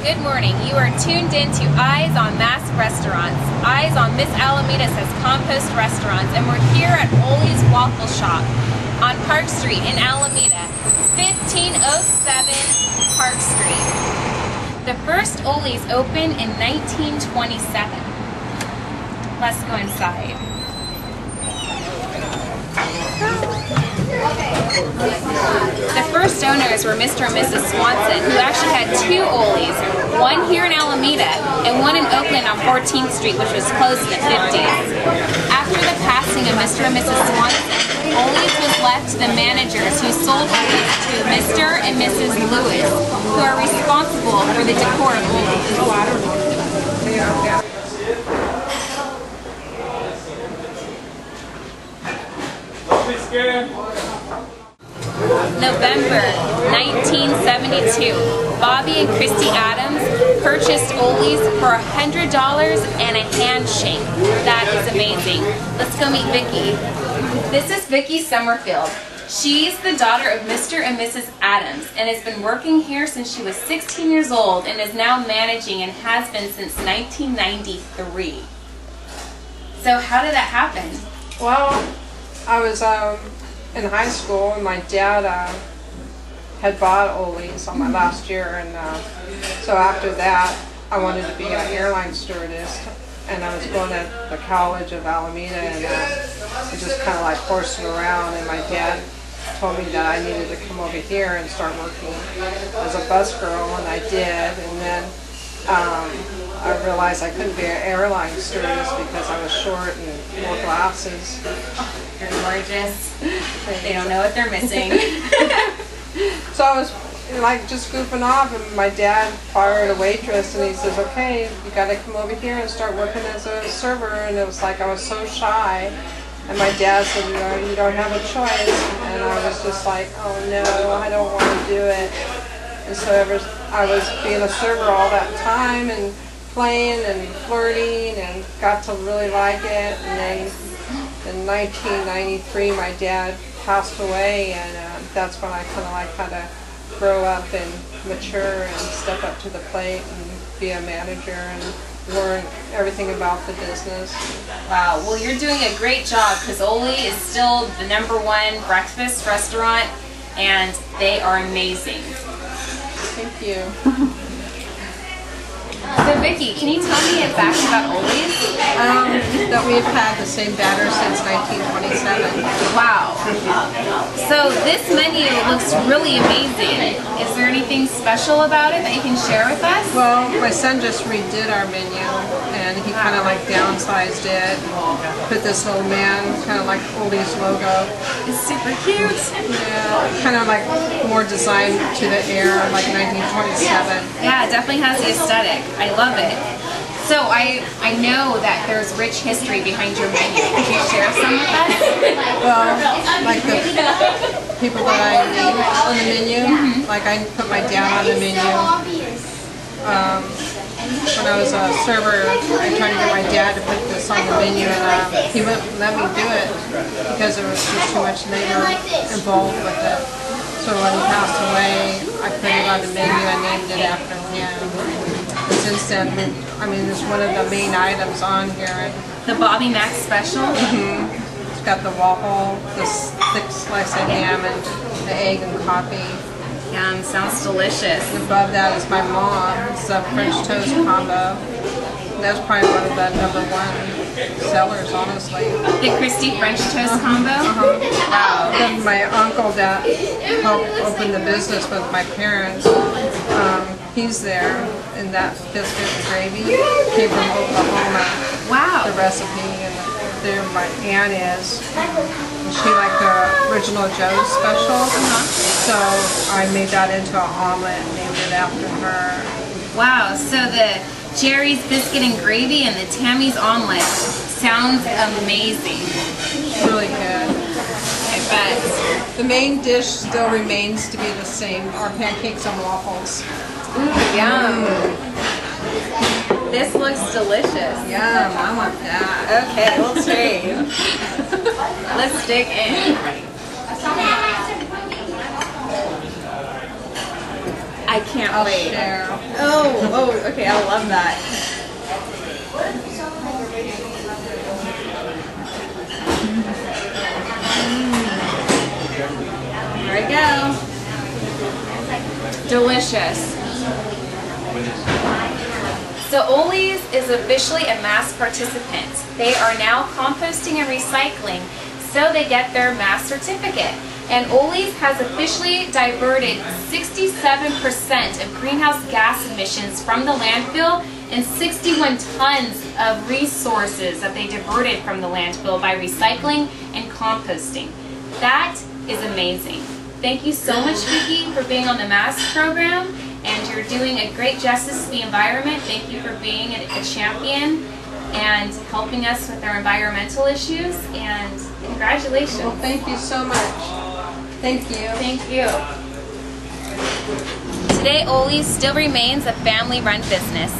good morning. You are tuned in to Eyes on MASC Restaurants, Eyes on Miss Alameda Says Compost Restaurants, and we're here at Ole's Waffle Shop on Park Street in Alameda, 1507 Park Street. The first Ole's opened in 1927. Let's go inside. The first owners were Mr. and Mrs. Swanson, who actually had two Ole's, one here in Alameda and one in Oakland on 14th Street, which was closed in the 50s. After the passing of Mr. and Mrs. Swanson, Ole's was left to the managers who sold Ole's to Mr. and Mrs. Lewis, who are responsible for the decor of Ole's. November 1972, Bobby and Christy Adams purchased Ole's for $100 and a handshake. That is amazing. Let's go meet Vicki. This is Vicki Summerfield. She's the daughter of Mr. and Mrs. Adams and has been working here since she was 16 years old and is now managing and has been since 1993. So how did that happen? Well, I was in high school and my dad had bought Ole's on my last year, and so after that I wanted to be an airline stewardess, and I was going to the College of Alameda, and I just kind of like horsing around, and my dad told me that I needed to come over here and start working as a bus girl, and I did, and then I realized I couldn't be an airline stewardess because I was short and wore glasses. You're gorgeous. They don't know what they're missing. So I was like just goofing off, and my dad fired a waitress, and he says, "Okay, you got to come over here and start working as a server." And it was like I was so shy, and my dad said, "You don't have a choice." And I was just like, "Oh no, I don't want to do it." And so I was being a server all that time and playing and flirting, and got to really like it. And then in 1993, my dad passed away, and that's when I kind of like had to grow up and mature and step up to the plate and be a manager and learn everything about the business. Wow, well you're doing a great job, because Ole is still the #1 breakfast restaurant and they are amazing. Thank you. So Vicki, can you tell me a fact about Ole's? That we've had the same batter since 1927. Wow. So this menu looks really amazing. Is there anything special about it that you can share with us? Well, my son just redid our menu, and he kind of like downsized it, put this little man, kind of like Ole's logo. It's super cute. Yeah, kind of like more designed to the era, like 1927. Yeah, it definitely has the aesthetic. I love it. So I know that there's rich history behind your menu. Could you share some with us? Well, like the people that I named on the menu, like I put my dad on the menu. When I was a server, I tried to get my dad to put this on the menu, and he wouldn't let me do it because there was just too much labor involved with it. So when he passed away, I put it on the menu and named it after him. Since then, I mean, it's one of the main items on here. The Bobby Mac special? It's got the waffle, the thick slice of ham, and the egg and coffee. Yum, sounds delicious. And above that is my mom. It's the French toast combo. That's probably one of the #1 sellers, honestly. The Christy French toast combo? Wow. Then my uncle that helped open the business with my parents, he's there, and that biscuit and gravy came from Oklahoma. Wow. The recipe, and there my aunt is. And she liked the original Joe's special, so I made that into an omelet and named it after her. Wow, so the Jerry's biscuit and gravy and the Tammy's omelet sounds amazing. It's really good. I bet. The main dish still remains to be the same, our pancakes and waffles. Ooh, yum. This looks delicious. Yum, I want that. Okay, we'll trade. Let's dig in. I can't I'll wait. share. Oh, okay, I love that. There we go. Delicious. So Ollie's is officially a MASC participant. They are now composting and recycling, so they get their MASC certificate. And Ollie's has officially diverted 67% of greenhouse gas emissions from the landfill and 61 tons of resources that they diverted from the landfill by recycling and composting. That is amazing. Thank you so much, Vicki, for being on the MASC program, and you're doing a great justice to the environment. Thank you for being a champion and helping us with our environmental issues, and congratulations. Well, thank you so much. Thank you. Thank you. Today, Ollie's still remains a family-run business.